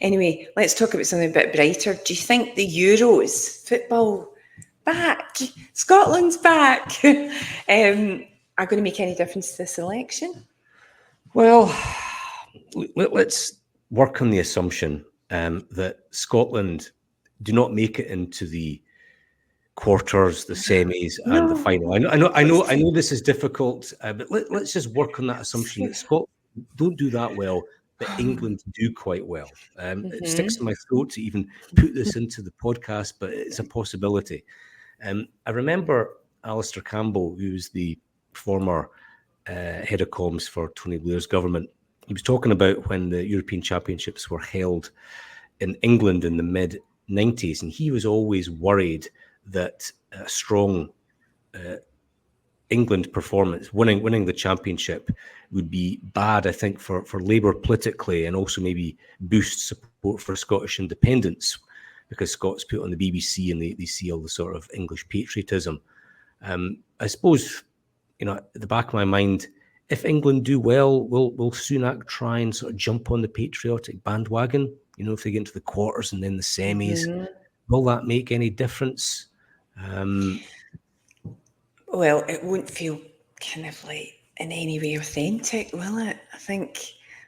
Anyway, let's talk about something a bit brighter. Do you think the Euros, football, back, Scotland's back, are going to make any difference to this election? Well, let's work on the assumption that Scotland do not make it into the quarters, the semis, and the final. I know this is difficult, but let's just work on that assumption that Scotland don't do that well, but England do quite well. It sticks in my throat to even put this into the podcast, but it's a possibility. I remember Alistair Campbell, who's the former head of comms for Tony Blair's government. He was talking about when the European Championships were held in England in the mid-90s, and he was always worried that a strong England performance, winning the championship, would be bad, I think, for Labour politically, and also maybe boost support for Scottish independence, because Scots put on the BBC and they see all the sort of English patriotism. I suppose, at the back of my mind, if England do well, will Sunak try and sort of jump on the patriotic bandwagon? If they get into the quarters and then the semis, will that make any difference? Well, it won't feel kind of like in any way authentic, will it? I think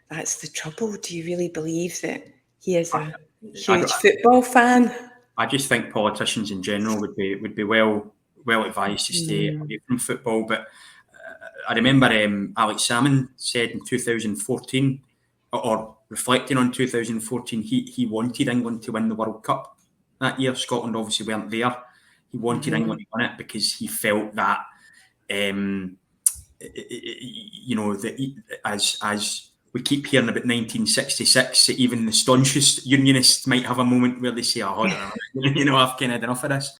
that's the trouble. Do you really believe that he is a huge football fan? I just think politicians in general would be well advised to stay away from football. But I remember Alex Salmond said in 2014, or reflecting on 2014, he wanted England to win the World Cup that year. Scotland obviously weren't there. He wanted England to win it because he felt that, as we keep hearing about 1966, even the staunchest unionists might have a moment where they say, I've kind of had enough of this.